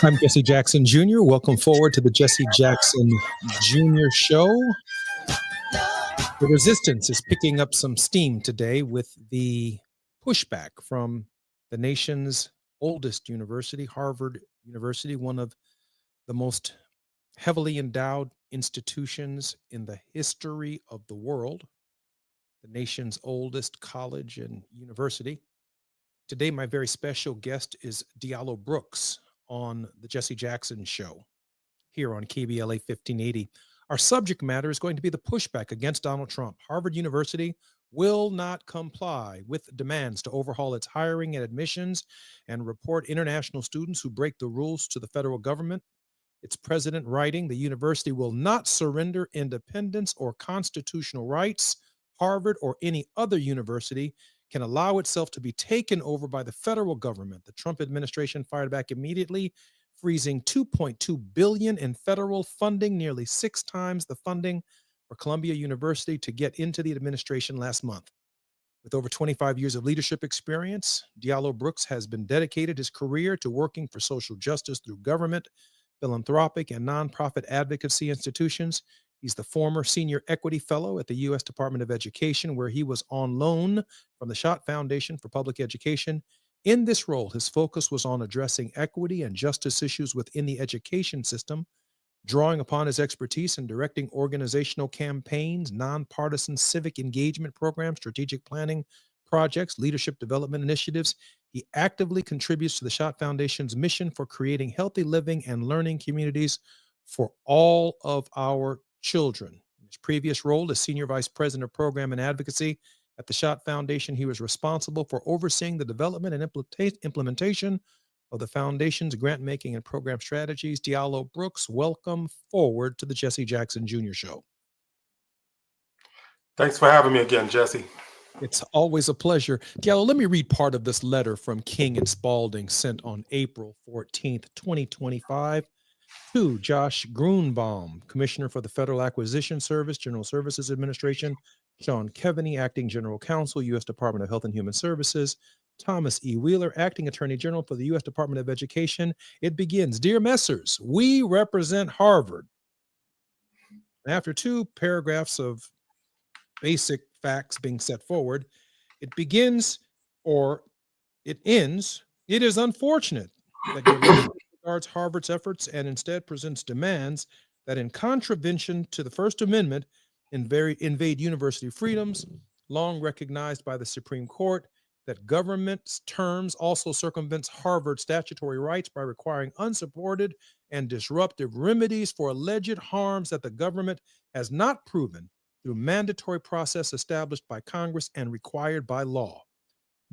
I'm Jesse Jackson Jr. Welcome forward to the Jesse Jackson Jr. Show. The resistance is picking up some steam today with the pushback from the nation's oldest university, Harvard University, one of the most heavily endowed institutions in the history of the world, the nation's oldest college and university. Today, my very special guest is Diallo Brooks on the Jesse Jackson Show here on KBLA 1580. Our subject matter is going to be the pushback against Donald Trump. Harvard University will not comply with demands to overhaul its hiring and admissions and report international students who break the rules to the federal government. Its president writing, the university will not surrender independence or constitutional rights. Harvard or any other university can allow itself to be taken over by the federal government. The Trump administration fired back immediately, freezing $2.2 billion in federal funding, nearly 6 times the funding for Columbia University to get into the administration last month. With over 25 years of leadership experience, Diallo Brooks has been dedicated his career to working for social justice through government, philanthropic, and nonprofit advocacy institutions. He's the former senior equity fellow at the U.S. Department of Education, where he was on loan from the Schott Foundation for Public Education. In this role, his focus was on addressing equity and justice issues within the education system, drawing upon his expertise in directing organizational campaigns, nonpartisan civic engagement programs, strategic planning projects, leadership development initiatives. He actively contributes to the Schott Foundation's mission for creating healthy living and learning communities for all of our children. In his previous role as Senior Vice President of Program and Advocacy at the Schott Foundation, he was responsible for overseeing the development and implementation of the Foundation's grant-making and program strategies. Diallo Brooks, welcome forward to the Jesse Jackson Jr. Show. Thanks for having me again, Jesse. It's always a pleasure. Diallo, let me read part of this letter from King and Spalding sent on April 14th, 2025. To Josh Grunbaum, Commissioner for the Federal Acquisition Service, General Services Administration, Sean Keveney, Acting General Counsel, U.S. Department of Health and Human Services, Thomas E. Wheeler, Acting Attorney General for the U.S. Department of Education. It begins, Dear Messrs, we represent Harvard. After 2 paragraphs of basic facts being set forward, it begins, or it ends, it is unfortunate that your letter regards Harvard's efforts and instead presents demands that, in contravention to the First Amendment, invade university freedoms, long recognized by the Supreme Court, that government's terms also circumvents Harvard's statutory rights by requiring unsupported and disruptive remedies for alleged harms that the government has not proven through mandatory process established by Congress and required by law.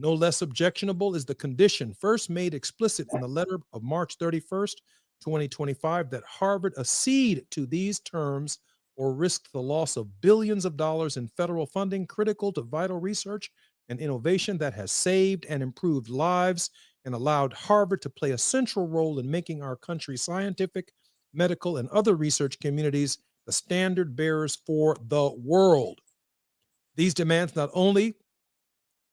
No less objectionable is the condition first made explicit in the letter of March 31st, 2025, that Harvard accede to these terms or risk the loss of billions of dollars in federal funding critical to vital research and innovation that has saved and improved lives and allowed Harvard to play a central role in making our country's scientific, medical, and other research communities the standard bearers for the world. These demands not only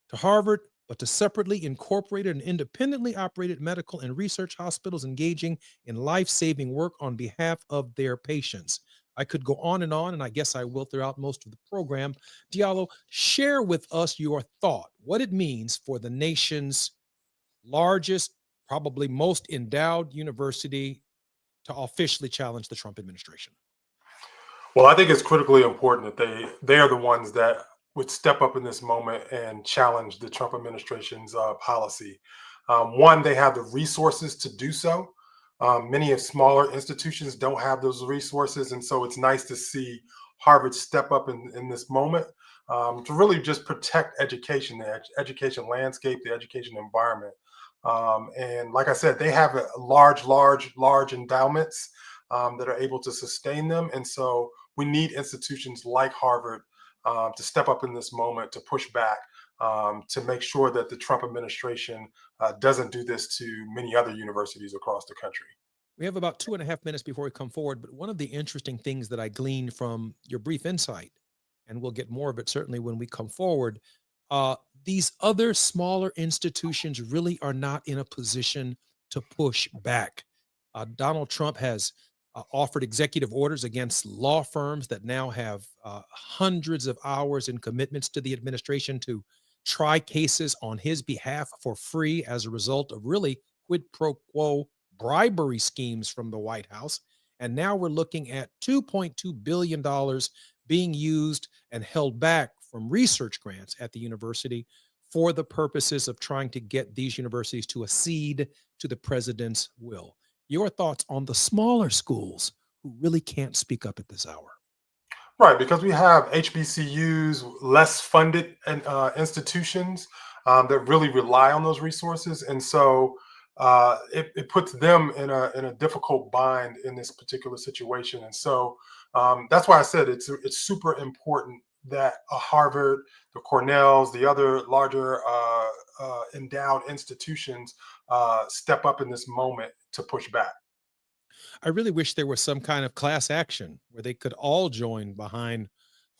to Harvard, but to separately incorporated and independently operated medical and research hospitals engaging in life-saving work on behalf of their patients. I could go on, and I guess I will throughout most of the program. Diallo, share with us your thought, what it means for the nation's largest, probably most endowed university to officially challenge the Trump administration. Well, I think it's critically important that they are the ones that would step up in this moment and challenge the Trump administration's policy. One, they have the resources to do so. Many of smaller institutions don't have those resources. And so it's nice to see Harvard step up in this moment to really just protect education, the education landscape, the education environment. And like I said, they have large endowments that are able to sustain them. And so we need institutions like Harvard to step up in this moment to push back to make sure that the Trump administration doesn't do this to many other universities across the country. We have about 2.5 minutes before we come forward, but one of the interesting things that I gleaned from your brief insight, and we'll get more of it certainly when we come forward, these other smaller institutions really are not in a position to push back. Donald Trump has offered executive orders against law firms that now have hundreds of hours and commitments to the administration to try cases on his behalf for free as a result of really quid pro quo bribery schemes from the White House. And now we're looking at $2.2 billion being used and held back from research grants at the university for the purposes of trying to get these universities to accede to the president's will. Your thoughts on the smaller schools who really can't speak up at this hour? Right, because we have HBCUs, less funded institutions that really rely on those resources, and so it puts them in a difficult bind in this particular situation. And so that's why I said it's super important that a Harvard, the Cornells, the other larger endowed institutions step up in this moment to push back. I really wish there was some kind of class action where they could all join behind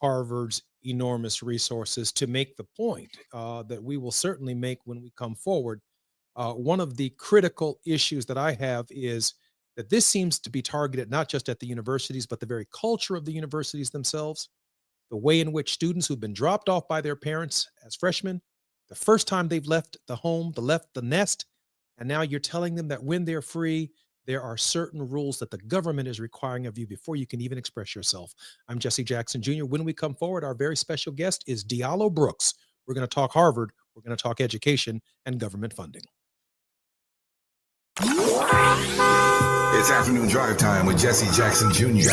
Harvard's enormous resources to make the point that we will certainly make when we come forward. One of the critical issues that I have is that this seems to be targeted not just at the universities, but the very culture of the universities themselves. The way in which students who've been dropped off by their parents as freshmen, the first time they've left the home, left the nest, and now you're telling them that when they're free, there are certain rules that the government is requiring of you before you can even express yourself. I'm Jesse Jackson Jr. When we come forward, our very special guest is Diallo Brooks. We're going to talk Harvard, we're going to talk education and government funding. It's afternoon drive time with Jesse Jackson Jr.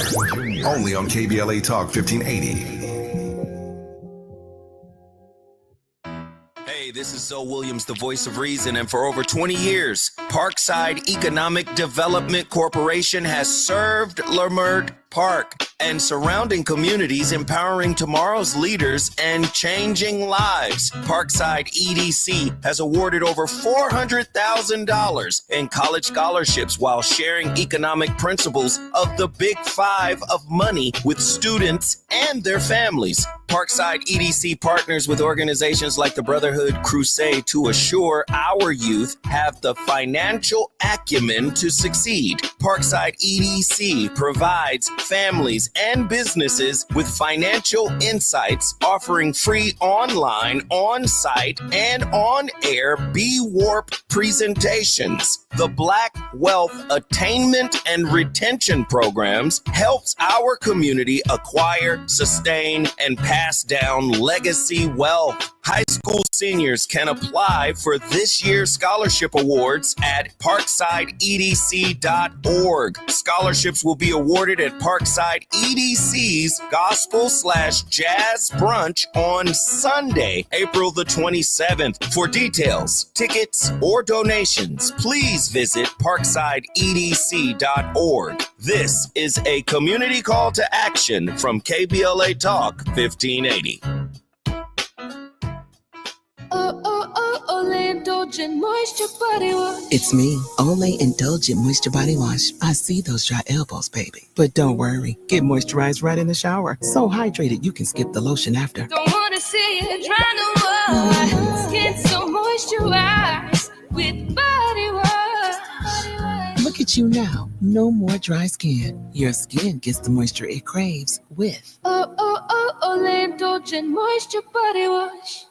Only on KBLA Talk 1580. Hey, this is Zoe Williams, the voice of reason, and for over 20 years, Parkside Economic Development Corporation has served Leimert Park and surrounding communities, empowering tomorrow's leaders and changing lives. Parkside EDC has awarded over $400,000 in college scholarships while sharing economic principles of the Big Five of money with students and their families. Parkside EDC partners with organizations like the Brotherhood Crusade to assure our youth have the financial acumen to succeed. Parkside EDC provides families and businesses with financial insights, offering free online, on-site, and on-air B-Warp presentations. The Black Wealth Attainment and Retention Programs helps our community acquire, sustain, and pass down legacy wealth. High school seniors can apply for this year's scholarship awards at parksideedc.org. Scholarships will be awarded at Parkside EDC's Gospel/Jazz Brunch on Sunday, April the 27th. For details, tickets, or donations, please visit parksideedc.org. This is a community call to action from KBLA Talk 1580. Olay Indulgent Moisture Body Wash. It's me, Olay Indulgent Moisture Body Wash. I see those dry elbows, baby. But don't worry, get moisturized right in the shower. So hydrated you can skip the lotion after. Don't wanna see it dry no more. Skin so moisturized with body wash. Look at you now, no more dry skin. Your skin gets the moisture it craves with Olay Indulgent Moisture Body Wash.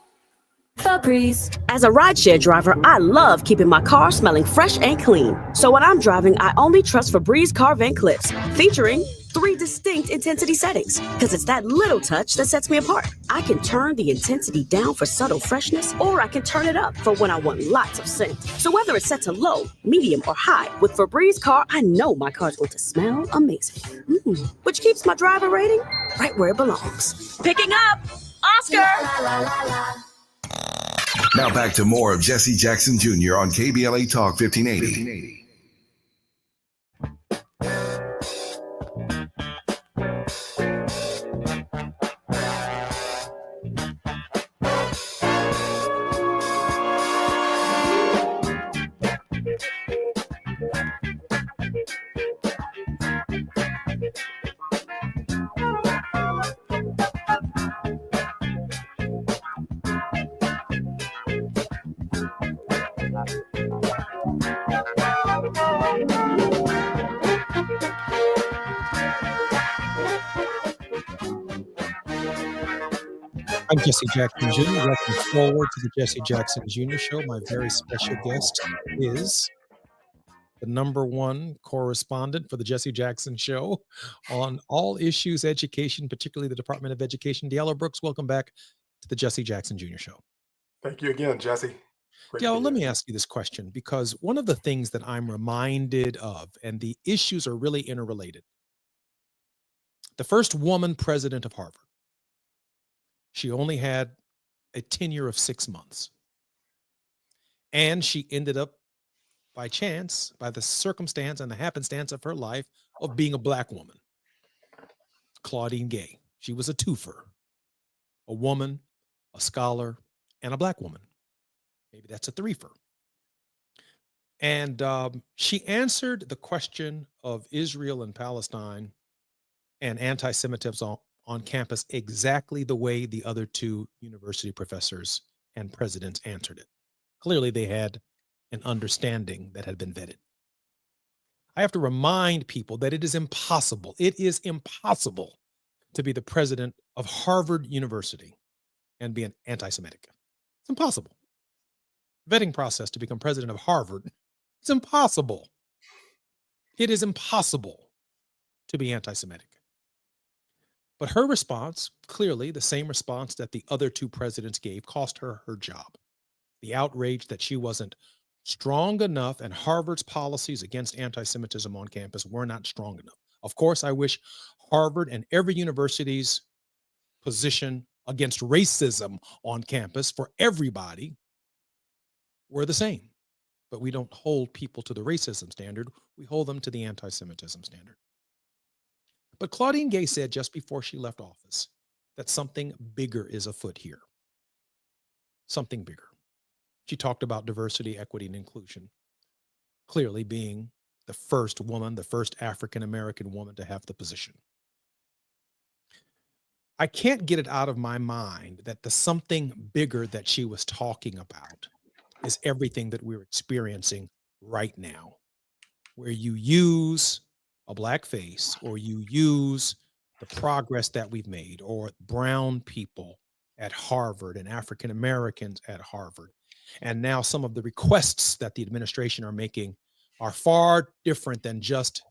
Febreze. As a rideshare driver, I love keeping my car smelling fresh and clean. So when I'm driving, I only trust Febreze car vent clips, featuring 3 distinct intensity settings, because it's that little touch that sets me apart. I can turn the intensity down for subtle freshness, or I can turn it up for when I want lots of scent. So whether it's set to low, medium, or high, with Febreze car, I know my car's going to smell amazing. Which keeps my driver rating right where it belongs. Picking up Oscar! Now back to more of Jesse Jackson Jr. on KBLA Talk 1580. I'm Jesse Jackson Jr. Welcome forward to the Jesse Jackson Jr. Show. My very special guest is the #1 correspondent for the Jesse Jackson Show on all issues education, particularly the Department of Education. Diallo Brooks, welcome back to the Jesse Jackson Jr. Show. Thank you again, Jesse. Great to Diallo, be let here. me ask you this question, because one of the things that I'm reminded of, and the issues are really interrelated. The first woman president of Harvard, she only had a tenure of 6 months. And she ended up, by chance, by the circumstance and the happenstance of her life, of being a Black woman. Claudine Gay. She was a twofer, a woman, a scholar, and a Black woman. Maybe that's a threefer. And she answered the question of Israel and Palestine and anti-Semitism on campus exactly the way the other two university professors and presidents answered it. Clearly, they had an understanding that had been vetted. I have to remind people that it is impossible to be the president of Harvard University and be an anti-Semitic. It's impossible. Vetting process to become president of Harvard, it's impossible. It is impossible to be anti-Semitic. But her response, clearly the same response that the other two presidents gave, cost her her job. The outrage that she wasn't strong enough and Harvard's policies against anti-Semitism on campus were not strong enough. Of course, I wish Harvard and every university's position against racism on campus for everybody were the same. But we don't hold people to the racism standard. We hold them to the anti-Semitism standard. But Claudine Gay said just before she left office that something bigger is afoot here. Something bigger. She talked about diversity, equity, and inclusion, clearly being the first woman, the first African-American woman to have the position. I can't get it out of my mind that the something bigger that she was talking about is everything that we're experiencing right now, where you use a Black face or you use the progress that we've made, or brown people at Harvard and African Americans at Harvard. And now some of the requests that the administration are making are far different than just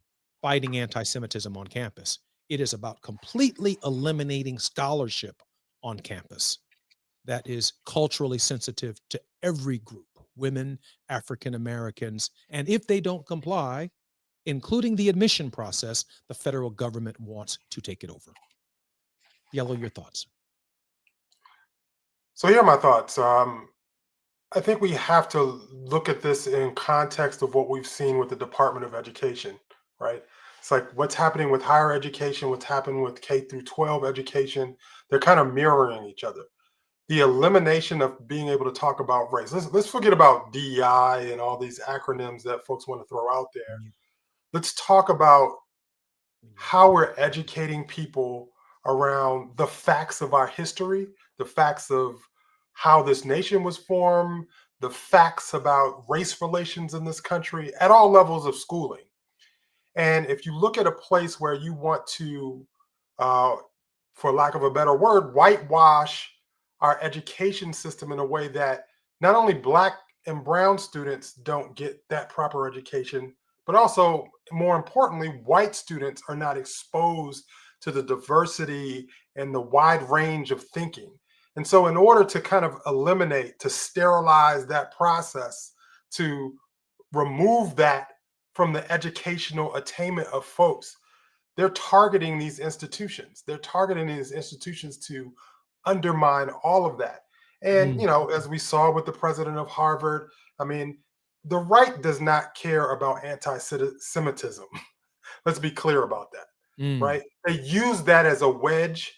fighting anti-Semitism on campus. It is about completely eliminating scholarship on campus that is culturally sensitive to every group, women, African Americans, and if they don't comply, including the admission process, the federal government wants to take it over. Yellow, your thoughts? So here are my thoughts. I think we have to look at this in context of what we've seen with the Department of Education, right? It's like what's happening with higher education, what's happening with K through 12 education. They're kind of mirroring each other. The elimination of being able to talk about race. Let's forget about DEI and all these acronyms that folks want to throw out there. Let's talk about how we're educating people around the facts of our history, the facts of how this nation was formed, the facts about race relations in this country at all levels of schooling. And if you look at a place where you want to, for lack of a better word, whitewash our education system in a way that not only Black and brown students don't get that proper education, but also, more importantly, white students are not exposed to the diversity and the wide range of thinking. And so in order to kind of eliminate, to sterilize that process, to remove that from the educational attainment of folks, they're targeting these institutions. They're targeting these institutions to undermine all of that. And, you know, as we saw with the president of Harvard, I mean, the right does not care about anti-Semitism. Let's be clear about that, right? They use that as a wedge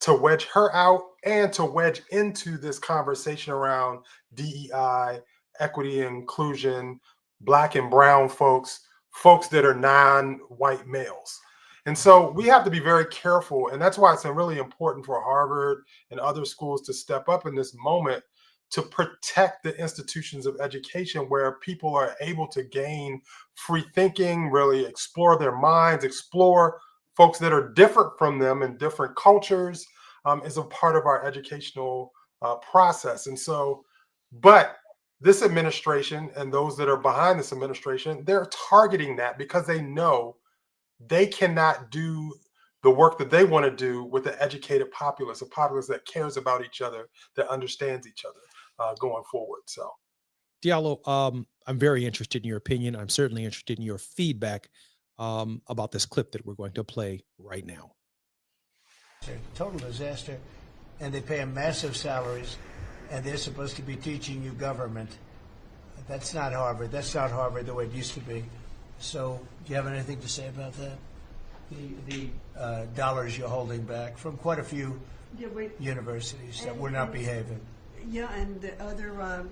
to wedge her out and to wedge into this conversation around DEI, equity and inclusion, Black and brown folks, folks that are non-white males. And so we have to be very careful. And that's why it's really important for Harvard and other schools to step up in this moment to protect the institutions of education where people are able to gain free thinking, really explore their minds, explore folks that are different from them and different cultures, is a part of our educational process. And so, but this administration and those that are behind this administration, they're targeting that because they know they cannot do the work that they want to do with the educated populace, a populace that cares about each other, that understands each other going forward. So, Diallo, I'm very interested in your opinion. I'm certainly interested in your feedback about this clip that we're going to play right now. Total disaster, and they pay them massive salaries, and they're supposed to be teaching you government. That's not Harvard. That's not Harvard the way it used to be. So, do you have anything to say about that? The dollars you're holding back from quite a few universities that were not behaving. Yeah, and the other,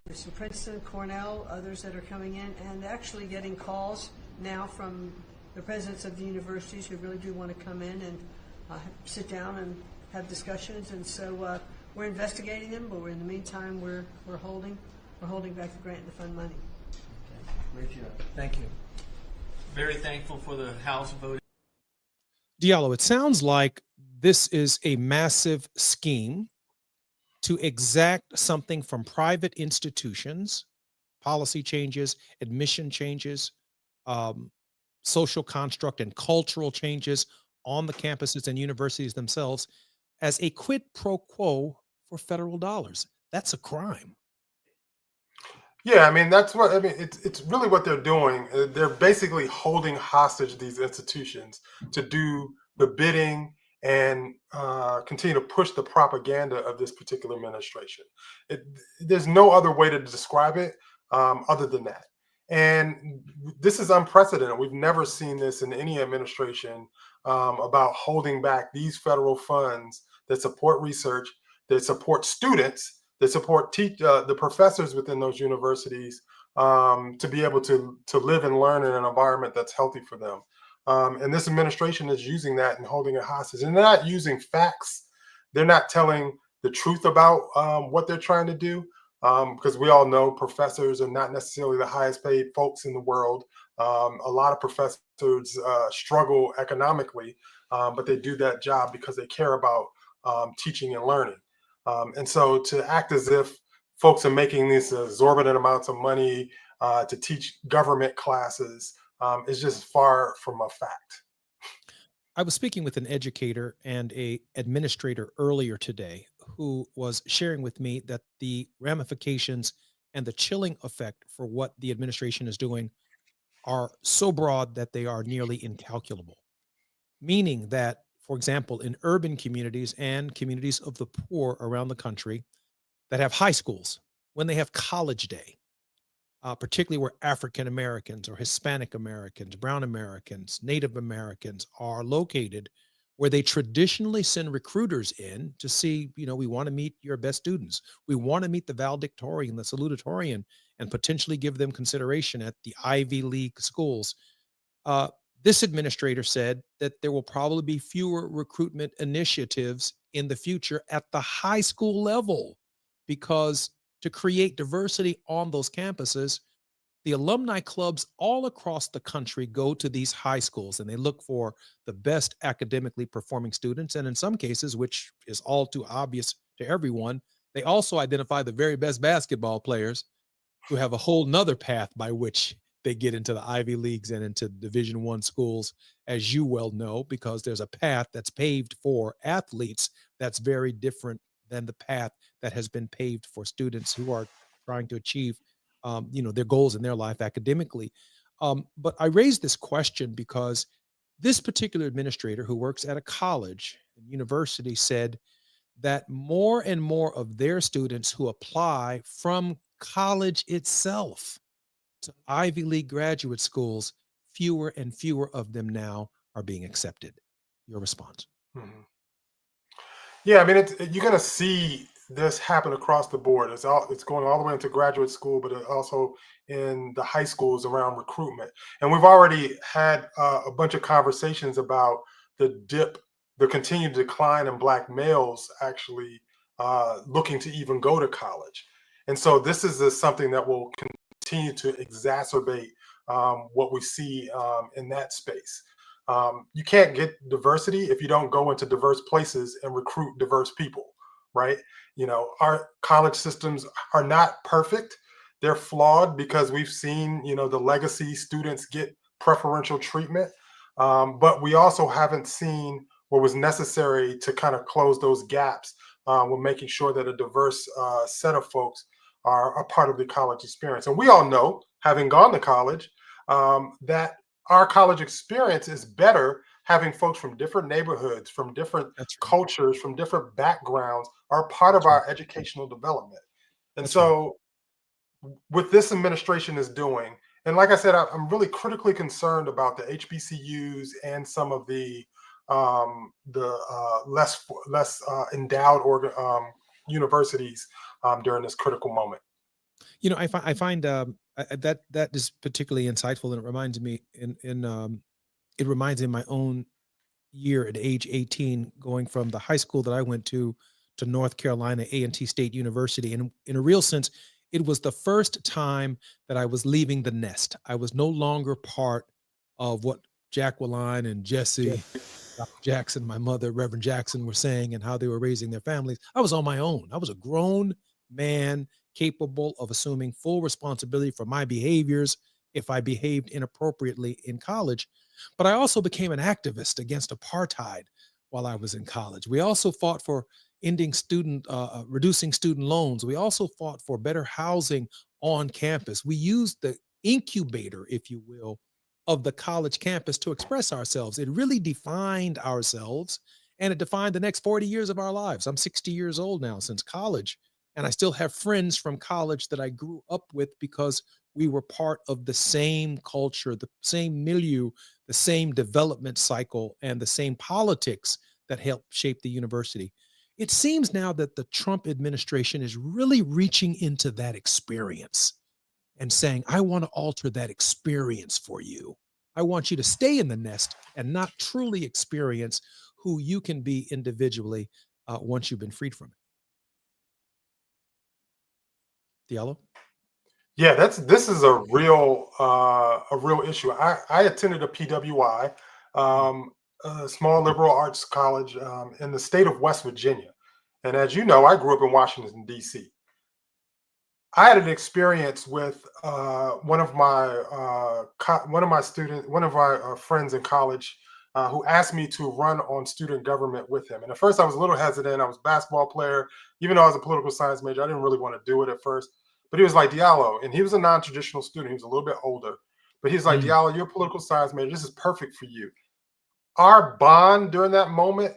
there's some Princeton, Cornell, others that are coming in, and actually getting calls now from the presidents of the universities who really do want to come in and sit down and have discussions. And so we're investigating them, but in the meantime, we're holding back the grant and the fund money. Okay. Great job. Thank you. Very thankful for the House voting. Diallo, it sounds like this is a massive scheme to exact something from private institutions, policy changes, admission changes, social construct and cultural changes on the campuses and universities themselves as a quid pro quo for federal dollars. That's a crime. yeah, I mean, that's what I mean. It's really what they're doing. They're basically holding hostage these institutions to do the bidding and continue to push the propaganda of this particular administration. There's no other way to describe it other than that. And this is unprecedented. We've never seen this in any administration about holding back these federal funds that support research, that support students, that support the professors within those universities to be able to live and learn in an environment that's healthy for them. And this administration is using that and holding it hostage. And they're not using facts. They're not telling the truth about what they're trying to do. Because we all know professors are not necessarily the highest paid folks in the world. A lot of professors struggle economically, but they do that job because they care about teaching and learning. And so to act as if folks are making these exorbitant amounts of money to teach government classes is just far from a fact. I was speaking with an educator and a administrator earlier today who was sharing with me that the ramifications and the chilling effect for what the administration is doing are so broad that they are nearly incalculable. Meaning that, for example, in urban communities and communities of the poor around the country that have high schools, when they have college day, particularly where African Americans or Hispanic Americans, Brown Americans, Native Americans are located, where they traditionally send recruiters in to see, we want to meet your best students. We want to meet the valedictorian, the salutatorian, and potentially give them consideration at the Ivy League schools. This administrator said that there will probably be fewer recruitment initiatives in the future at the high school level because to create diversity on those campuses, the alumni clubs all across the country go to these high schools and they look for the best academically performing students. And in some cases, which is all too obvious to everyone, they also identify the very best basketball players who have a whole nother path by which they get into the Ivy Leagues and into Division I schools, as you well know, because there's a path that's paved for athletes that's very different than the path that has been paved for students who are trying to achieve their goals in their life academically. But I raised this question because this particular administrator who works at a college and university said that more and more of their students who apply from college itself to Ivy League graduate schools, fewer and fewer of them now are being accepted. Your response? Mm-hmm. Yeah, I mean, you're going to see this happen across the board. It's going all the way into graduate school, but also in the high schools around recruitment. And we've already had a bunch of conversations about the continued decline in Black males actually looking to even go to college. And so this is something that will continue to exacerbate what we see in that space. You can't get diversity if you don't go into diverse places and recruit diverse people, right? Our college systems are not perfect. They're flawed because we've seen, the legacy students get preferential treatment. But we also haven't seen what was necessary to kind of close those gaps with making sure that a diverse set of folks are a part of the college experience. And we all know, having gone to college, that our college experience is better having folks from different neighborhoods, from different That's right. cultures, from different backgrounds are part of That's right. our educational development. And That's right. so, what this administration is doing, and like I said, I'm really critically concerned about the HBCUs and some of the less endowed universities during this critical moment. I find that is particularly insightful, and it reminds me it reminds me of my own year at age 18, going from the high school that I went to North Carolina A&T State University, and in a real sense, it was the first time that I was leaving the nest. I was no longer part of what Jacqueline and Jesse, Dr. Jackson, my mother, Reverend Jackson, were saying and how they were raising their families. I was on my own. I was a grown man capable of assuming full responsibility for my behaviors if I behaved inappropriately in college. But I also became an activist against apartheid while I was in college. We also fought for reducing student loans. We also fought for better housing on campus. We used the incubator, if you will, of the college campus to express ourselves. It really defined ourselves, and it defined the next 40 years of our lives. I'm 60 years old now since college, and I still have friends from college that I grew up with because we were part of the same culture, the same milieu, the same development cycle, and the same politics that helped shape the university. It seems now that the Trump administration is really reaching into that experience and saying, I want to alter that experience for you. I want you to stay in the nest and not truly experience who you can be individually once you've been freed from it. Diallo? Yeah, this is a real issue. I attended a PWI, a small liberal arts college in the state of West Virginia, and as you know, I grew up in Washington D.C. I had an experience with one of my friends in college who asked me to run on student government with him. And at first, I was a little hesitant. I was a basketball player, even though I was a political science major. I didn't really want to do it at first. But he was like, Diallo, and he was a non-traditional student. He was a little bit older, but he's like, Mm, Diallo, you're a political science major. This is perfect for you. Our bond during that moment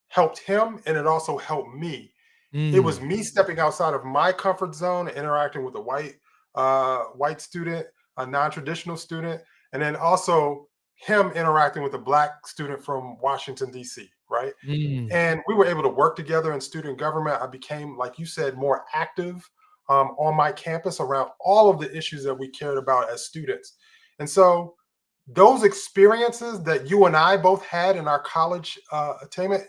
helped him, and it also helped me. It was mm, me stepping outside of my comfort zone, interacting with a white student, a non-traditional student, and then also him interacting with a black student from Washington D.C. Right, mm, and we were able to work together in student government. I became, like you said, more active on my campus around all of the issues that we cared about as students, and so those experiences that you and I both had in our college attainment,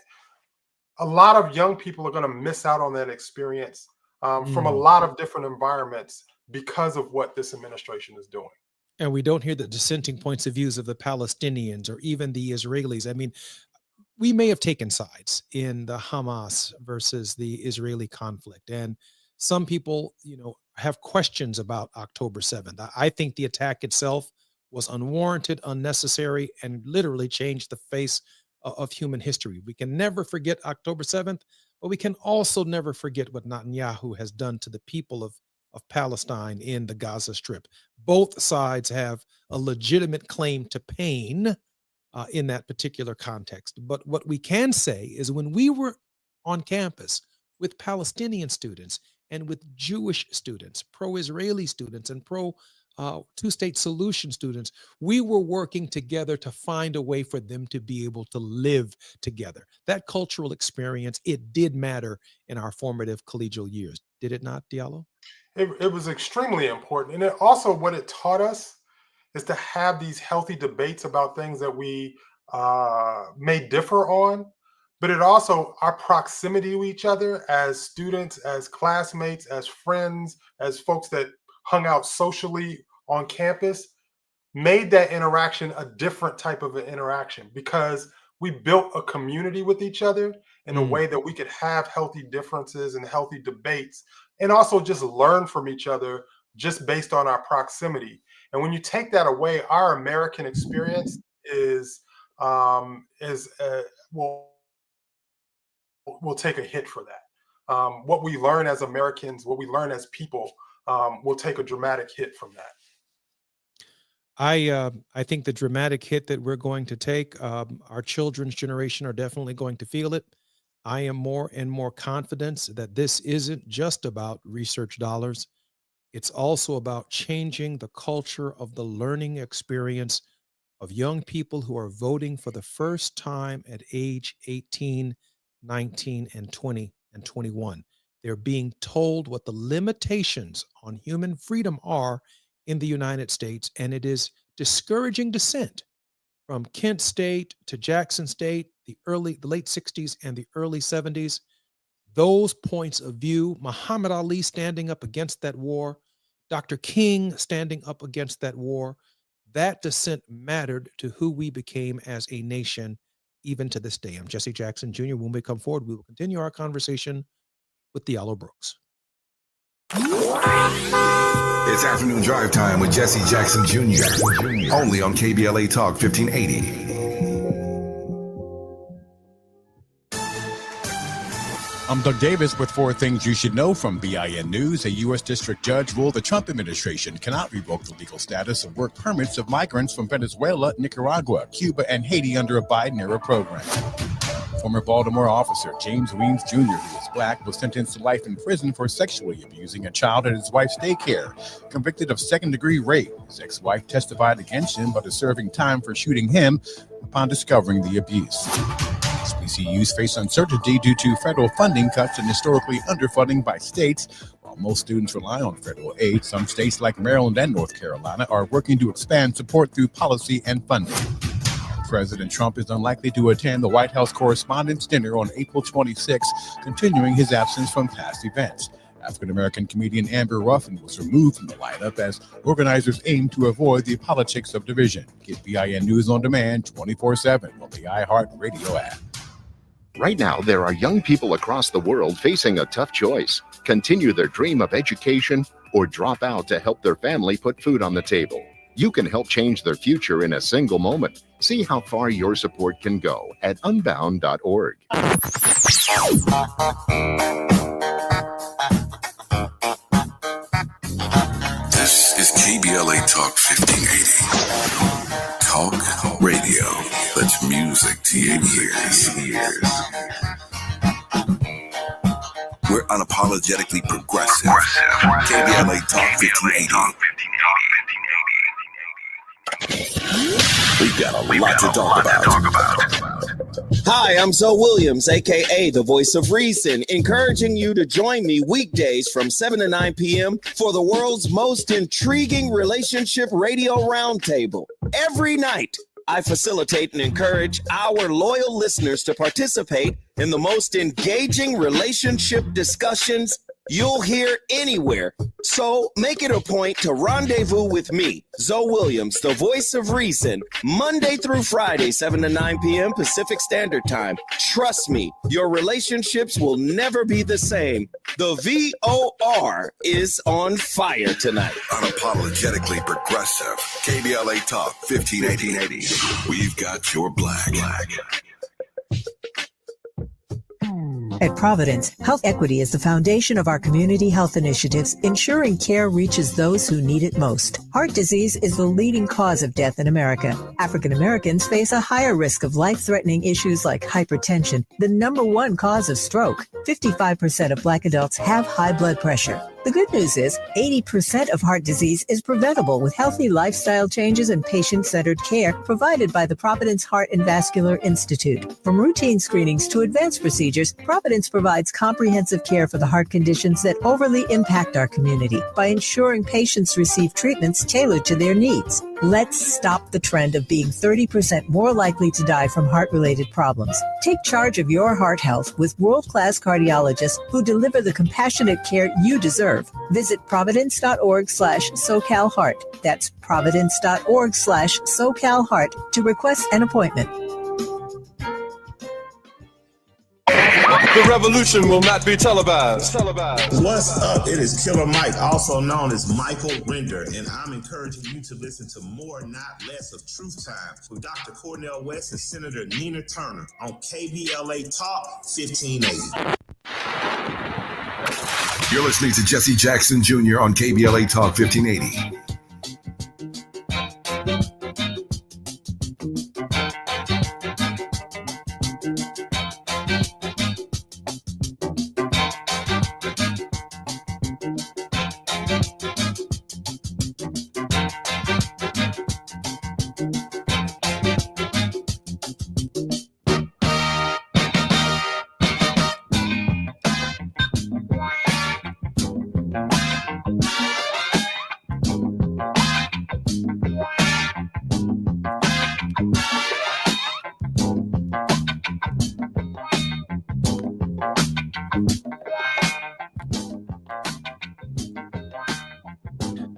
a lot of young people are going to miss out on that experience from a mm. lot of different environments because of what this administration is doing. And we don't hear the dissenting points of views of the Palestinians or even the Israelis. I mean, we may have taken sides in the Hamas versus the Israeli conflict. And some people, have questions about October 7th. I think the attack itself was unwarranted, unnecessary, and literally changed the face of human history. We can never forget October 7th, but we can also never forget what Netanyahu has done to the people of Palestine in the Gaza Strip. Both sides have a legitimate claim to pain in that particular context. But what we can say is when we were on campus with Palestinian students and with Jewish students, pro Israeli students, and pro two state solution students, we were working together to find a way for them to be able to live together. That cultural experience, it did matter in our formative collegial years. Did it not, Diallo? It was extremely important. And it also, what it taught us is to have these healthy debates about things that we may differ on, but it also, our proximity to each other as students, as classmates, as friends, as folks that hung out socially on campus, made that interaction a different type of an interaction because we built a community with each other in a way that we could have healthy differences and healthy debates, and also just learn from each other just based on our proximity. And when you take that away, our American experience will take a hit for that. What we learn as Americans, what we learn as people, will take a dramatic hit from that. I think the dramatic hit that we're going to take, our children's generation are definitely going to feel it. I am more and more confident that this isn't just about research dollars. It's also about changing the culture of the learning experience of young people who are voting for the first time at age 18, 19, and 20 and 21. They're being told what the limitations on human freedom are in the United States, and it is discouraging dissent from Kent State to Jackson State, the late 60s and the early 70s. Those points of view, Muhammad Ali standing up against that war, Dr. King standing up against that war, that dissent mattered to who we became as a nation, even to this day. I'm Jesse Jackson Jr. When we come forward, we will continue our conversation with Diallo Brooks. It's afternoon drive time with Jesse Jackson Jr. Only on KBLA Talk 1580. I'm Doug Davis with 4 things you should know from BIN News. A U.S. district judge ruled the Trump administration cannot revoke the legal status of work permits of migrants from Venezuela, Nicaragua, Cuba, and Haiti under a Biden-era program. Former Baltimore officer James Weems Jr., who is black, was sentenced to life in prison for sexually abusing a child at his wife's daycare. Convicted of second-degree rape, his ex-wife testified against him but is serving time for shooting him upon discovering the abuse. HBCUs face uncertainty due to federal funding cuts and historically underfunding by states. While most students rely on federal aid, some states like Maryland and North Carolina are working to expand support through policy and funding. President Trump is unlikely to attend the White House Correspondents' Dinner on April 26, continuing his absence from past events. African-American comedian Amber Ruffin was removed from the lineup as organizers aim to avoid the politics of division. Get BIN News on demand 24/7 on the iHeartRadio app. Right now, there are young people across the world facing a tough choice: continue their dream of education or drop out to help their family put food on the table. You can help change their future in a single moment. See how far your support can go at unbound.org. This is KBLA Talk 1580. Talk radio. That's music to your ears. We're unapologetically progressive. KBLA Talk 1580. We've got a lot to talk about. Hi, I'm Zoe Williams, aka the Voice of Reason, encouraging you to join me weekdays from 7 to 9 p.m. for the world's most intriguing relationship radio roundtable. Every night, I facilitate and encourage our loyal listeners to participate in the most engaging relationship discussions you'll hear anywhere. So make it a point to rendezvous with me, Zoe Williams, the Voice of Reason, Monday through Friday, 7 to 9 p.m. Pacific Standard Time. Trust me, your relationships will never be the same. The VOR is on fire tonight. Unapologetically progressive. KBLA Talk 1580. We've got your black. At Providence, health equity is the foundation of our community health initiatives, ensuring care reaches those who need it most. Heart disease is the leading cause of death in America. African Americans face a higher risk of life-threatening issues like hypertension, the number one cause of stroke. 55% of Black adults have high blood pressure. The good news is 80% of heart disease is preventable with healthy lifestyle changes and patient-centered care provided by the Providence Heart and Vascular Institute. From routine screenings to advanced procedures, Providence provides comprehensive care for the heart conditions that overly impact our community by ensuring patients receive treatments tailored to their needs. Let's stop the trend of being 30% more likely to die from heart-related problems. Take charge of your heart health with world-class cardiologists who deliver the compassionate care you deserve. Visit providence.org/SoCalHeart. That's providence.org/SoCalHeart to request an appointment. The revolution will not be televised. What's up? It is Killer Mike, also known as Michael Render, and I'm encouraging you to listen to more, not less, of Truth Time with Dr. Cornel West and Senator Nina Turner on KBLA Talk 1580. You're listening to Jesse Jackson Jr. on KBLA Talk 1580.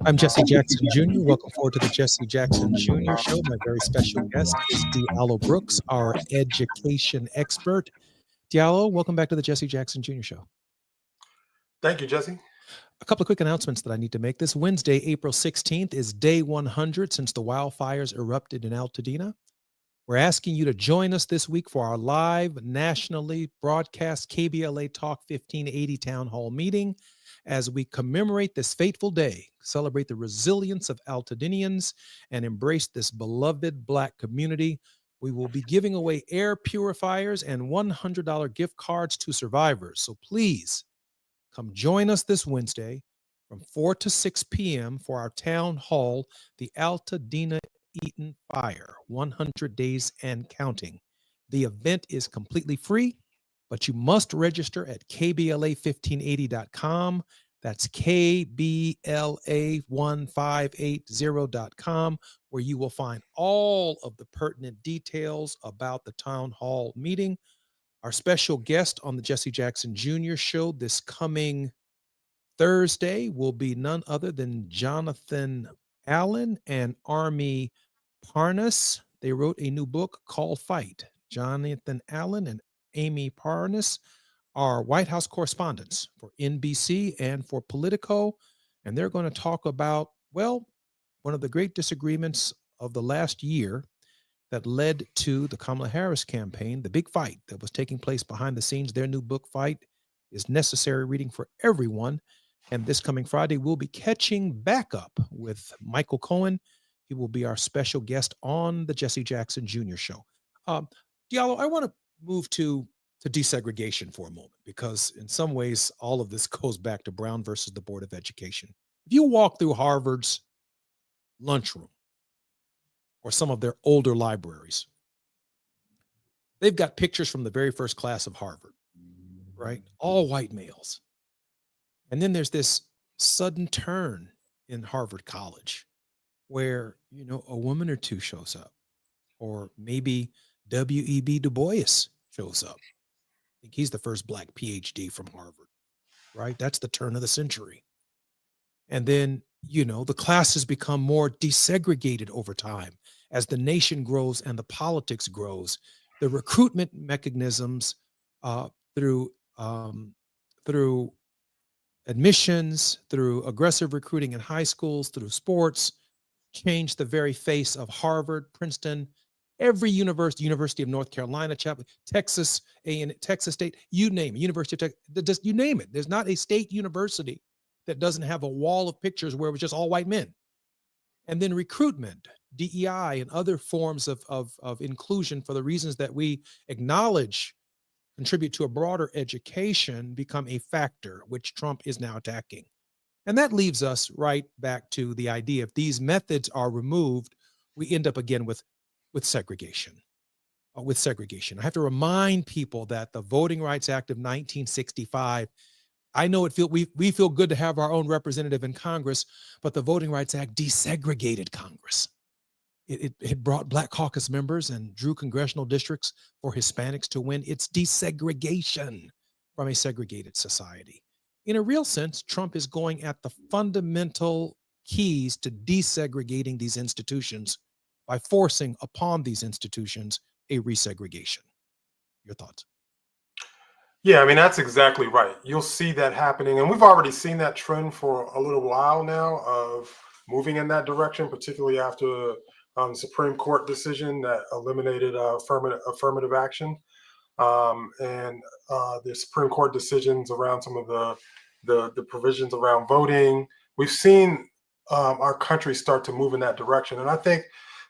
I'm Jesse Jackson Jr. Welcome forward to the Jesse Jackson Jr. Show. My very special guest is Diallo Brooks, our education expert. Diallo, welcome back to the Jesse Jackson Jr. Show. Thank you, Jesse. A couple of quick announcements that I need to make. This Wednesday, April 16th, is day 100 since the wildfires erupted in Altadena. We're asking you to join us this week for our live, nationally broadcast KBLA Talk 1580 Town Hall meeting as we commemorate this fateful day, celebrate the resilience of Altadenians, and embrace this beloved Black community. We will be giving away air purifiers and $100 gift cards to survivors. So please come join us this Wednesday from 4 to 6 p.m. for our town hall, the Altadena Eaton Fire, 100 Days and Counting. The event is completely free, but you must register at kbla1580.com. That's kbla1580.com, where you will find all of the pertinent details about the town hall meeting. Our special guest on the Jesse Jackson Jr. Show this coming Thursday will be none other than Jonathan Allen and Army Parnas. They wrote a new book called Fight. Jonathan Allen and Amy Parnas are White House correspondents for NBC and for Politico, and they're going to talk about, well, one of the great disagreements of the last year that led to the Kamala Harris campaign, the big fight that was taking place behind the scenes. Their new book, Fight, is necessary reading for everyone. And this coming Friday, we'll be catching back up with Michael Cohen. He will be our special guest on the Jesse Jackson Jr. Show. Diallo, I want to move to desegregation for a moment, because in some ways, all of this goes back to Brown versus the Board of Education. If you walk through Harvard's lunchroom or some of their older libraries, they've got pictures from the very first class of Harvard, right? All white males. And then there's this sudden turn in Harvard College where, you know, a woman or two shows up, or maybe W.E.B. Du Bois shows up. I think he's the first Black PhD from Harvard, right? That's the turn of the century. And then, you know, the classes become more desegregated over time as the nation grows and the politics grows. The recruitment mechanisms through admissions, through aggressive recruiting in high schools, through sports, changed the very face of Harvard, Princeton, every University of North Carolina, Texas, Texas State, you name it, University of Texas, just you name it. There's not a state university that doesn't have a wall of pictures where it was just all white men. And then recruitment, DEI, and other forms of inclusion, for the reasons that we acknowledge contribute to a broader education, become a factor, which Trump is now attacking. And that leaves us right back to the idea, if these methods are removed, we end up again with segregation. I have to remind people that the Voting Rights Act of 1965, I know we feel good to have our own representative in Congress, but the Voting Rights Act desegregated Congress. it brought Black caucus members and drew congressional districts for Hispanics to win. It's desegregation from a segregated society. In a real sense, Trump is going at the fundamental keys to desegregating these institutions by forcing upon these institutions a resegregation. Your thoughts? Yeah, I mean, that's exactly right. You'll see that happening. And we've already seen that trend for a little while now of moving in that direction, particularly after the Supreme Court decision that eliminated affirmative action. And the Supreme Court decisions around some of the provisions around voting. We've seen our country start to move in that direction. And I think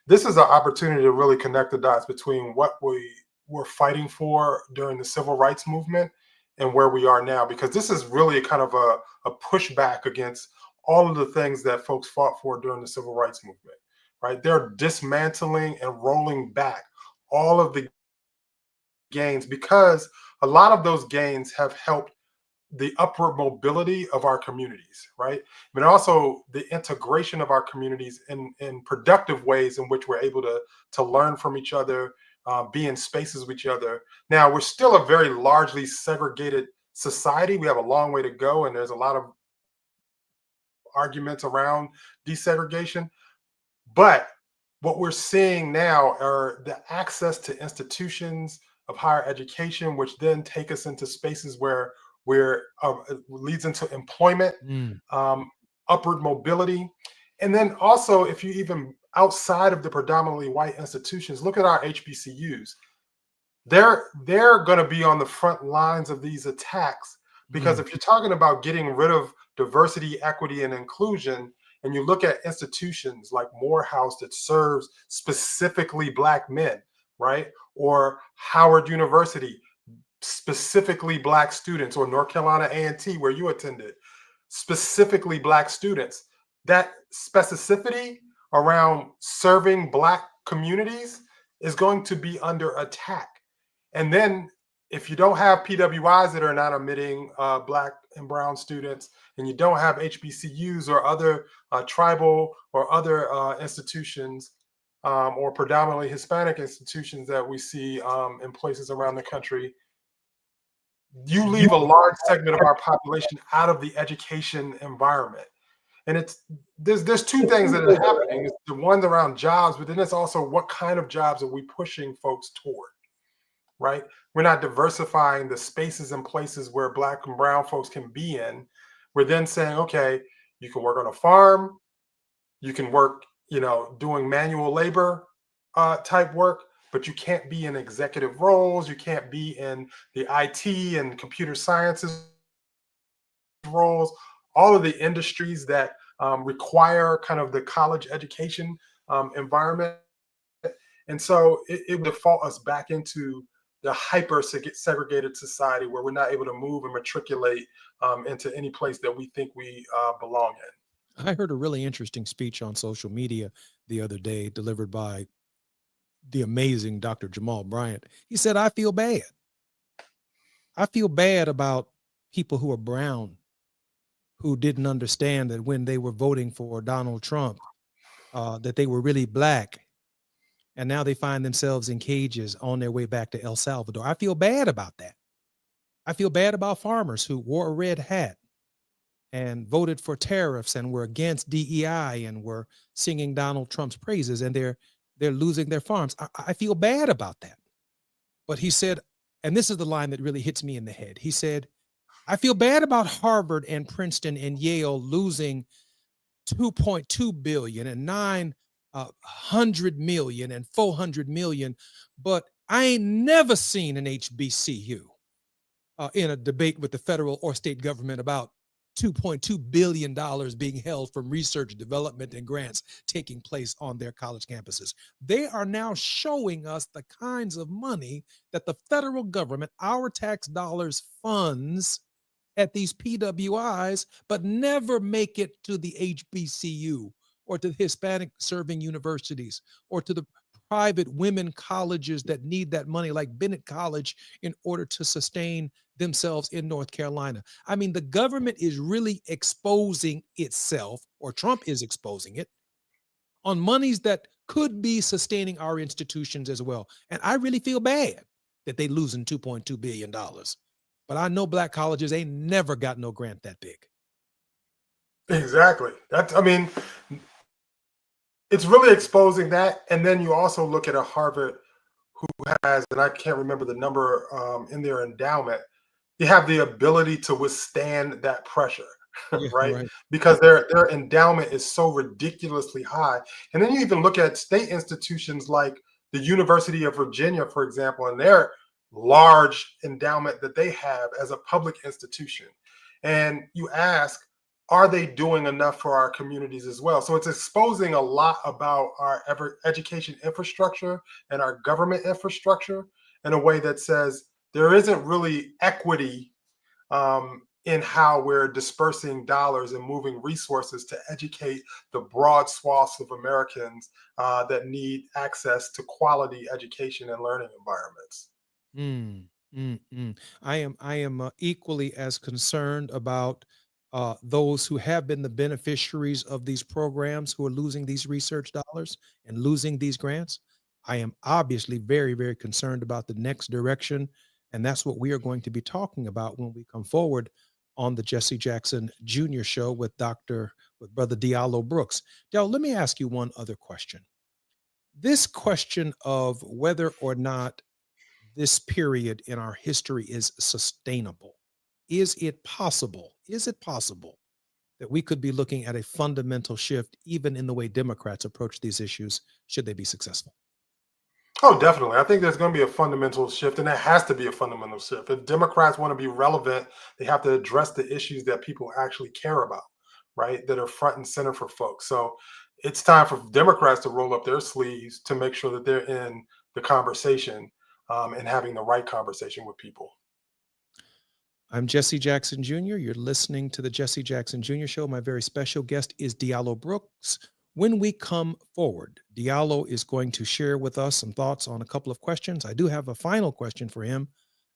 this is an opportunity to really connect the dots between what we were fighting for during the civil rights movement and where we are now, because this is really kind of a pushback against all of the things that folks fought for during the civil rights movement, right? They're dismantling and rolling back all of the gains because a lot of those gains have helped the upward mobility of our communities, right? But also the integration of our communities in productive ways in which we're able to learn from each other, be in spaces with each other. Now, we're still a very largely segregated society. We have a long way to go, and there's a lot of arguments around desegregation. But what we're seeing now are the access to institutions of higher education, which then take us into spaces where leads into employment, upward mobility. And then also, if you even outside of the predominantly white institutions, look at our HBCUs. They're going to be on the front lines of these attacks because if you're talking about getting rid of diversity, equity, and inclusion, and you look at institutions like Morehouse that serves specifically Black men, right? Or Howard University, specifically Black students, or North Carolina A&T, where you attended, specifically Black students. That specificity around serving Black communities is going to be under attack. And then if you don't have PWIs that are not admitting Black and brown students, and you don't have HBCUs or other tribal or other institutions or predominantly Hispanic institutions that we see in places around the country, you leave a large segment of our population out of the education environment. And there's two things that are happening. It's the ones around jobs, but then it's also what kind of jobs are we pushing folks toward, right? We're not diversifying the spaces and places where Black and brown folks can be in. We're then saying, okay, you can work on a farm, you can work, doing manual labor type work, but you can't be in executive roles. You can't be in the IT and computer sciences roles, all of the industries that require kind of the college education environment. And so it would default us back into the hyper segregated society where we're not able to move and matriculate into any place that we think we belong in. I heard a really interesting speech on social media the other day delivered by the amazing Dr. Jamal Bryant. He said, I feel bad. I feel bad about people who are brown, who didn't understand that when they were voting for Donald Trump, that they were really Black. And now they find themselves in cages on their way back to El Salvador. I feel bad about that. I feel bad about farmers who wore a red hat and voted for tariffs and were against DEI and were singing Donald Trump's praises, and they're losing their farms. I feel bad about that. But he said, and this is the line that really hits me in the head. He said, I feel bad about Harvard and Princeton and Yale losing 2.2 billion and 900 million and 400 million, but I ain't never seen an HBCU in a debate with the federal or state government about $2.2 billion being held from research, development, and grants taking place on their college campuses. They are now showing us the kinds of money that the federal government, our tax dollars, funds at these PWIs, but never make it to the HBCU or to the Hispanic serving universities or to the private women colleges that need that money, like Bennett College, in order to sustain themselves in North Carolina. I mean, the government is really exposing itself, or Trump is exposing it, on monies that could be sustaining our institutions as well. And I really feel bad that they losing $2.2 billion. But I know black colleges ain't never got no grant that big. Exactly. It's really exposing that. And then you also look at a Harvard who has, and I can't remember the number in their endowment, you have the ability to withstand that pressure, Yeah, right? Because their endowment is so ridiculously high. And then you even look at state institutions like the University of Virginia, for example, and their large endowment that they have as a public institution. And you ask, are they doing enough for our communities as well? So it's exposing a lot about our education infrastructure and our government infrastructure in a way that says there isn't really equity in how we're dispersing dollars and moving resources to educate the broad swaths of Americans that need access to quality education and learning environments. I am equally as concerned about those who have been the beneficiaries of these programs who are losing these research dollars and losing these grants. I am obviously very, very concerned about the next direction. And that's what we are going to be talking about when we come forward on the Jesse Jackson Jr. show with Brother Diallo Brooks. Diallo, let me ask you one other question. This question of whether or not this period in our history is sustainable. Is it possible that we could be looking at a fundamental shift even in the way Democrats approach these issues should they be successful? Oh, definitely. I think there's going to be a fundamental shift, and there has to be a fundamental shift. If Democrats want to be relevant, they have to address the issues that people actually care about, right? That are front and center for folks. So it's time for Democrats to roll up their sleeves to make sure that they're in the conversation and having the right conversation with people. I'm Jesse Jackson Jr. You're listening to the Jesse Jackson Jr. Show. My very special guest is Diallo Brooks. When we come forward, Diallo is going to share with us some thoughts on a couple of questions. I do have a final question for him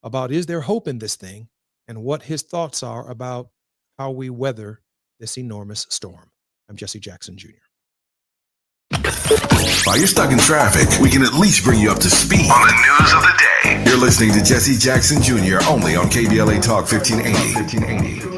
about is there hope in this thing and what his thoughts are about how we weather this enormous storm. I'm Jesse Jackson Jr. While you're stuck in traffic, we can at least bring you up to speed on the news of the day. You're listening to Jesse Jackson Jr. only on KBLA Talk 1580.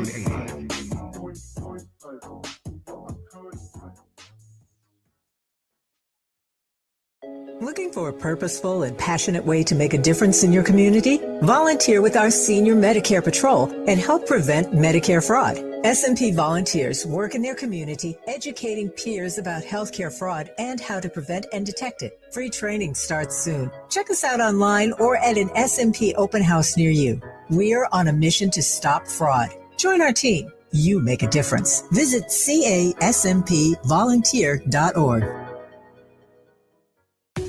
Looking for a purposeful and passionate way to make a difference in your community? Volunteer with our Senior Medicare Patrol and help prevent Medicare fraud. SMP volunteers work in their community, educating peers about healthcare fraud and how to prevent and detect it. Free training starts soon. Check us out online or at an SMP open house near you. We are on a mission to stop fraud. Join our team. You make a difference. Visit caspvolunteer.org.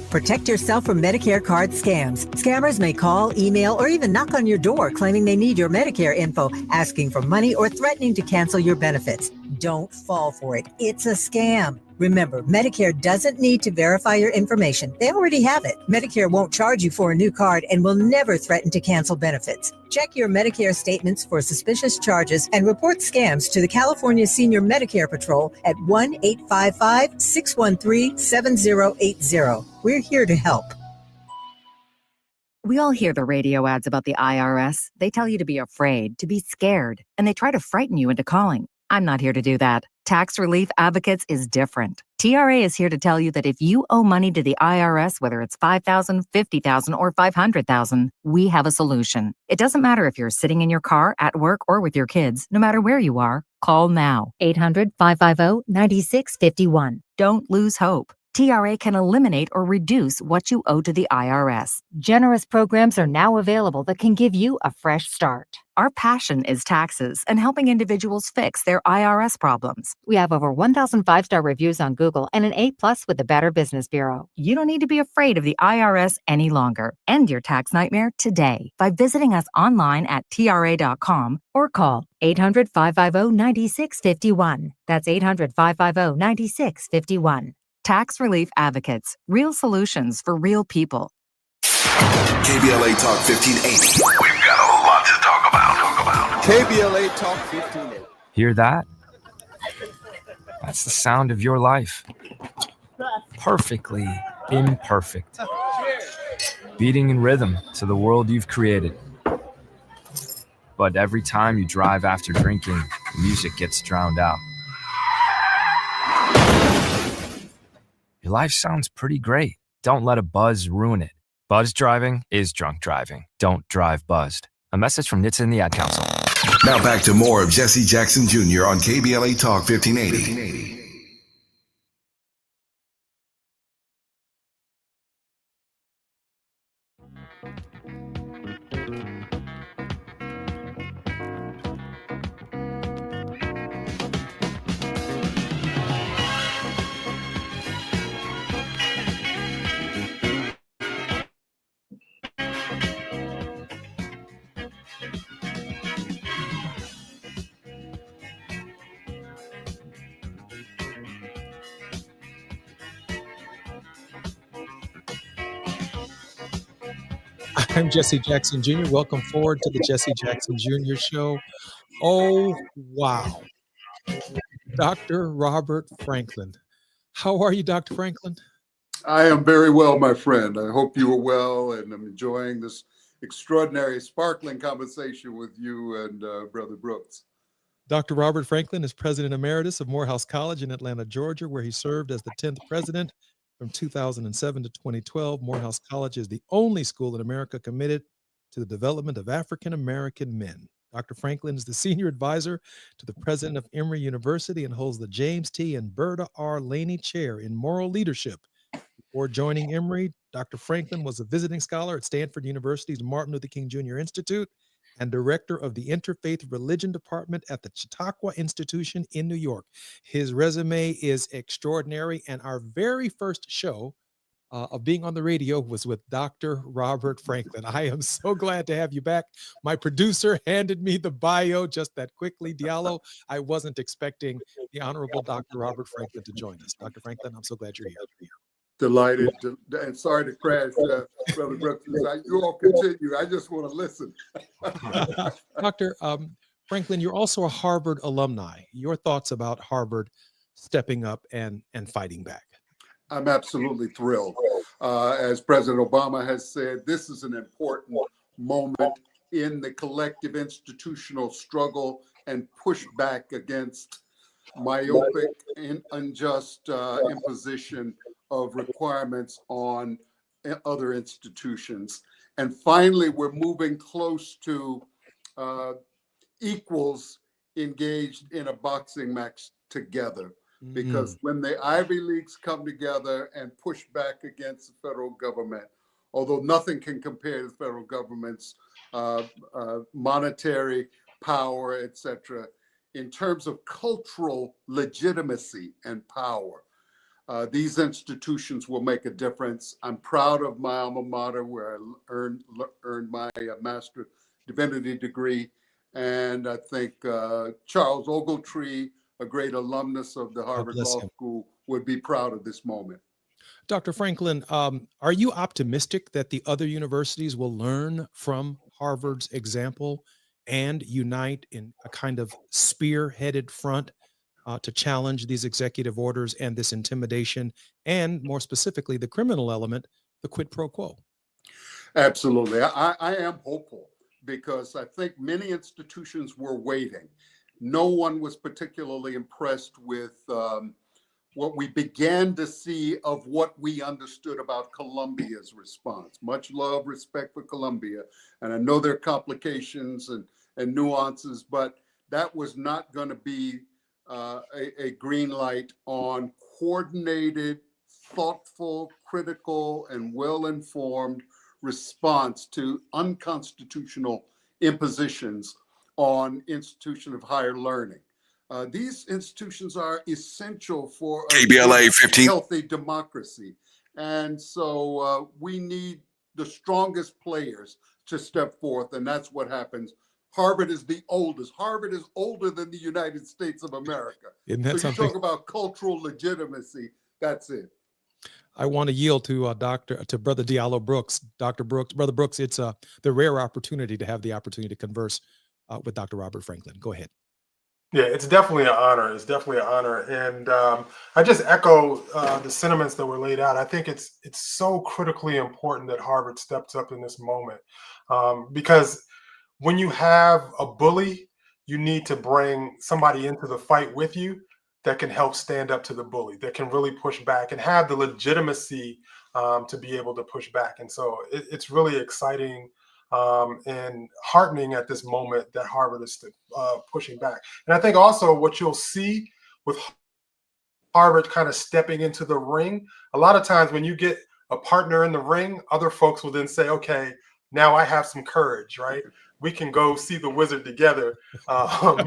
Protect yourself from Medicare card scams. Scammers may call, email, or even knock on your door claiming they need your Medicare info, asking for money or threatening to cancel your benefits. Don't fall for it. It's a scam. Remember, Medicare doesn't need to verify your information. They already have it. Medicare won't charge you for a new card and will never threaten to cancel benefits. Check your Medicare statements for suspicious charges and report scams to the California Senior Medicare Patrol at 1-855-613-7080. We're here to help. We all hear the radio ads about the IRS. They tell you to be afraid, to be scared, and they try to frighten you into calling. I'm not here to do that. Tax Relief Advocates is different. TRA is here to tell you that if you owe money to the IRS, whether it's $5,000, $50,000, or $500,000, we have a solution. It doesn't matter if you're sitting in your car, at work, or with your kids. No matter where you are, call now. 800-550-9651. Don't lose hope. TRA can eliminate or reduce what you owe to the IRS. Generous programs are now available that can give you a fresh start. Our passion is taxes and helping individuals fix their IRS problems. We have over 1,000 5-star reviews on Google and an A+ with the Better Business Bureau. You don't need to be afraid of the IRS any longer. End your tax nightmare today by visiting us online at TRA.com or call 800-550-9651. That's 800-550-9651. Tax Relief Advocates. Real solutions for real people. KBLA Talk 1580. We've got a lot to talk about. KBLA Talk 1580. Hear that? That's the sound of your life. perfectly imperfect, beating in rhythm to the world you've created. But every time you drive after drinking, the music gets drowned out. Your life sounds pretty great. Don't let a buzz ruin it. Buzz driving is drunk driving. Don't drive buzzed. A message from NHTSA and the Ad Council. Now back to more of Jesse Jackson Jr. on KBLA Talk 1580. I'm Jesse Jackson Jr. Welcome forward to the Jesse Jackson Jr. Show. Oh, wow. Dr. Robert Franklin. How are you, Dr. Franklin? I am very well, my friend. I hope you are well, and I'm enjoying this extraordinary, sparkling conversation with you and Brother Brooks. Dr. Robert Franklin is President Emeritus of Morehouse College in Atlanta, Georgia, where he served as the 10th president from 2007 to 2012. Morehouse College is the only school in America committed to the development of African American men. Dr. Franklin is the senior advisor to the president of Emory University and holds the James T. and Berta R. Laney Chair in Moral Leadership. Before joining Emory, Dr. Franklin was a visiting scholar at Stanford University's Martin Luther King Jr. Institute and director of the Interfaith Religion Department at the Chautauqua Institution in New York. His resume is extraordinary, and our very first show of being on the radio was with Dr. Robert Franklin. I am so glad to have you back. My producer handed me the bio just that quickly. Diallo, I wasn't expecting the Honorable Dr. Robert Franklin to join us. Dr. Franklin, I'm so glad you're here. Delighted and sorry to crash, Brother Brooks. You all continue. I just want to listen. Dr. Franklin, you're also a Harvard alumni. Your thoughts about Harvard stepping up and fighting back? I'm absolutely thrilled. As President Obama has said, this is an important moment in the collective institutional struggle and pushback against myopic and unjust imposition of requirements on other institutions. And finally, we're moving close to equals engaged in a boxing match together. Because when the Ivy Leagues come together and push back against the federal government, although nothing can compare to the federal government's monetary power, et cetera, in terms of cultural legitimacy and power, these institutions will make a difference. I'm proud of my alma mater, where I earned my Master Divinity degree. And I think Charles Ogletree, a great alumnus of the Harvard Law School, would be proud of this moment. Dr. Franklin, are you optimistic that the other universities will learn from Harvard's example and unite in a kind of spear-headed front to challenge these executive orders and this intimidation, and more specifically, the criminal element, the quid pro quo? Absolutely. I am hopeful, because I think many institutions were waiting. No one was particularly impressed with what we began to see of what we understood about Columbia's response. Much love, respect for Columbia. And I know there are complications and nuances, but that was not going to be a green light on coordinated, thoughtful, critical, and well-informed response to unconstitutional impositions on institutions of higher learning. These institutions are essential for KBLA 15 healthy democracy. And so we need the strongest players to step forth, and that's what happens. Harvard is the oldest. Harvard is older than the United States of America. Isn't that so you something? talk about cultural legitimacy, that's it. I want to yield to Brother Diallo Brooks. Dr. Brooks, Brother Brooks, it's the rare opportunity to have the opportunity to converse with Dr. Robert Franklin. Go ahead. Yeah, it's definitely an honor. It's definitely an honor, and I just echo the sentiments that were laid out. I think it's so critically important that Harvard steps up in this moment, because when you have a bully, you need to bring somebody into the fight with you that can help stand up to the bully, that can really push back and have the legitimacy to be able to push back. And so it's really exciting and heartening at this moment that Harvard is pushing back. And I think also what you'll see with Harvard kind of stepping into the ring, a lot of times when you get a partner in the ring, other folks will then say, okay, now I have some courage, right? We can go see the wizard together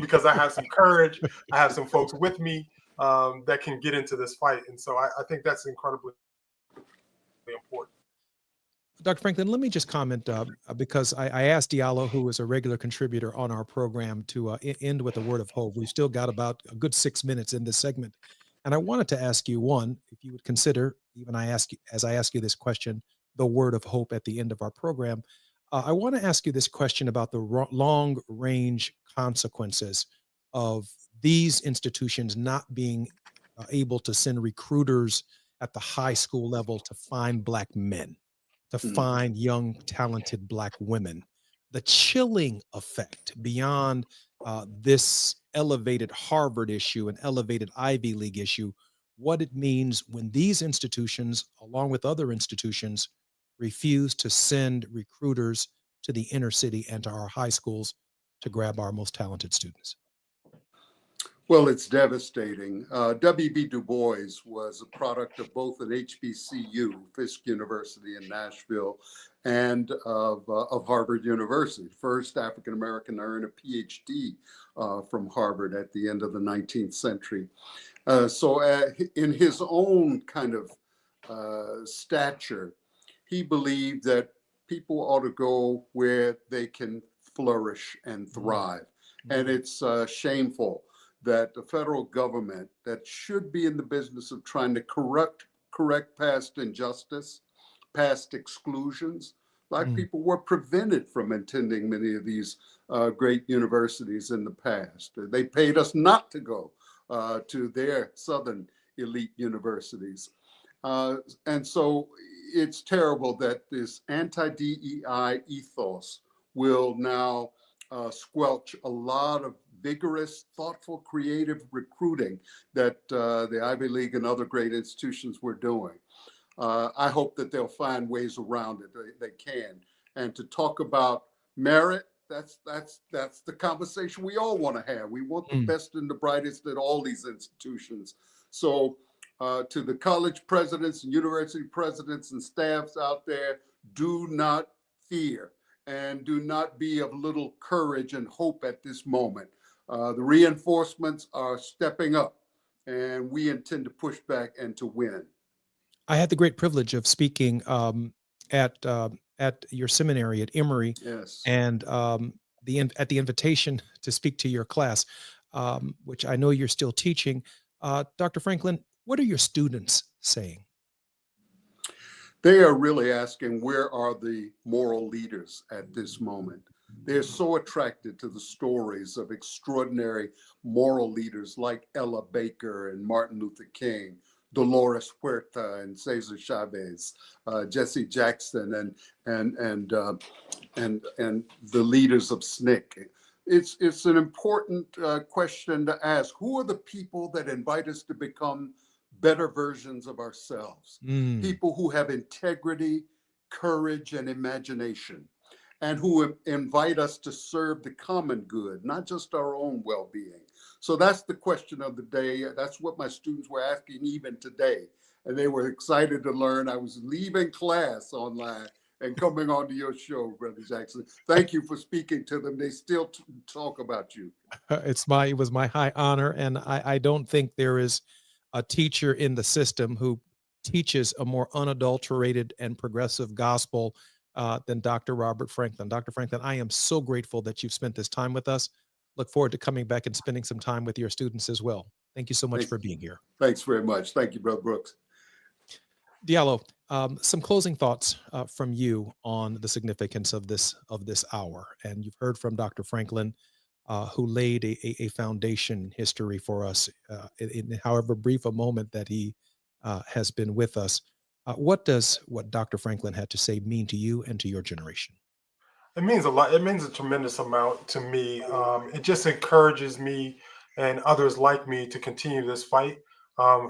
because I have some courage. I have some folks with me that can get into this fight. And so I think that's incredibly important. Dr. Franklin, let me just comment because I asked Diallo, who is a regular contributor on our program, to end with a word of hope. We've still got about a good 6 minutes in this segment. And I wanted to ask you, one, if you would consider, as I ask you this question, the word of hope at the end of our program. I want to ask you this question about the long range consequences of these institutions not being able to send recruiters at the high school level to find Black men, to find young, talented Black women. The chilling effect beyond this elevated Harvard issue and elevated Ivy League issue, what it means when these institutions, along with other institutions, refuse to send recruiters to the inner city and to our high schools to grab our most talented students. Well, it's devastating. W.B. Du Bois was a product of both an HBCU, Fisk University in Nashville, and of Harvard University. First African-American to earn a PhD from Harvard at the end of the 19th century. So in his own kind of stature, he believed that people ought to go where they can flourish and thrive. And it's shameful that the federal government that should be in the business of trying to correct past injustice, past exclusions. Black people were prevented from attending many of these great universities in the past. They paid us not to go to their Southern elite universities. And so it's terrible that this anti-DEI ethos will now squelch a lot of vigorous, thoughtful, creative recruiting that the Ivy League and other great institutions were doing. I hope that they'll find ways around it. They can. And to talk about merit, that's the conversation we all want to have. We want the best and the brightest at all these institutions. So to the college presidents and university presidents and staffs out there, do not fear and do not be of little courage and hope at this moment. The reinforcements are stepping up, and we intend to push back and to win. I had the great privilege of speaking at your seminary at Emory, yes, and at the invitation to speak to your class, which I know you're still teaching. Dr. Franklin, what are your students saying? They are really asking, where are the moral leaders at this moment? They're so attracted to the stories of extraordinary moral leaders like Ella Baker and Martin Luther King, Dolores Huerta and Cesar Chavez, Jesse Jackson and the leaders of SNCC. It's an important question to ask. Who are the people that invite us to become better versions of ourselves? People who have integrity, courage, and imagination, and who invite us to serve the common good, not just our own well-being. So that's the question of the day. That's what my students were asking even today. And they were excited to learn. I was leaving class online and coming onto your show, Brother Jackson. Thank you for speaking to them. They still talk about you. It was my high honor. And I don't think there is a teacher in the system who teaches a more unadulterated and progressive gospel than Dr. Robert Franklin. Dr. Franklin, I am so grateful that you've spent this time with us. Look forward to coming back and spending some time with your students as well. Thank you so much for being here. Thanks very much. Thank you, Brother Brooks. Diallo, some closing thoughts from you on the significance of this hour. And you've heard from Dr. Franklin who laid a foundation history for us in however brief a moment that he has been with us. What does what Dr. Franklin had to say mean to you and to your generation? It means a lot. It means a tremendous amount to me. It just encourages me and others like me to continue this fight.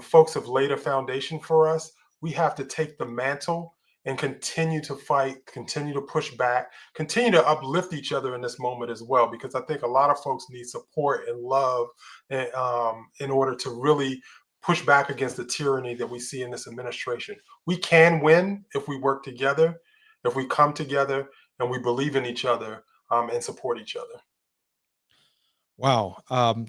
Folks have laid a foundation for us. We have to take the mantle and continue to fight, continue to push back, continue to uplift each other in this moment as well, because I think a lot of folks need support and love in order to really push back against the tyranny that we see in this administration. We can win if we work together, if we come together, and we believe in each other and support each other. Wow.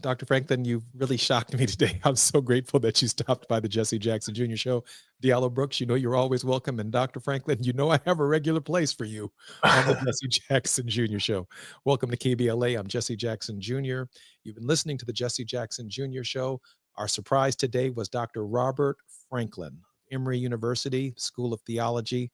Dr. Franklin, you really shocked me today. I'm so grateful that you stopped by the Jesse Jackson Jr. Show. Diallo Brooks, you know you're always welcome. And Dr. Franklin, you know I have a regular place for you on the Jesse Jackson Jr. Show. Welcome to KBLA. I'm Jesse Jackson Jr. You've been listening to the Jesse Jackson Jr. Show. Our surprise today was Dr. Robert Franklin, Emory University School of Theology,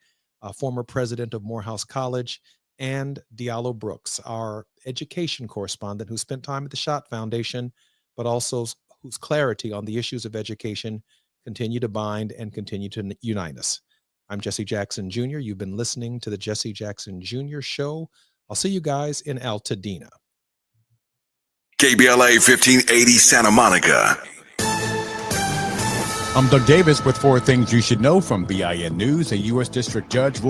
former president of Morehouse College, and Diallo Brooks, our education correspondent who spent time at the Schott Foundation, but also whose clarity on the issues of education continue to bind and continue to unite us. I'm Jesse Jackson Jr. You've been listening to the Jesse Jackson Jr. Show. I'll see you guys in Altadena. KBLA 1580 Santa Monica. I'm Doug Davis with 4 things you should know from BIN News. A U.S. District Judge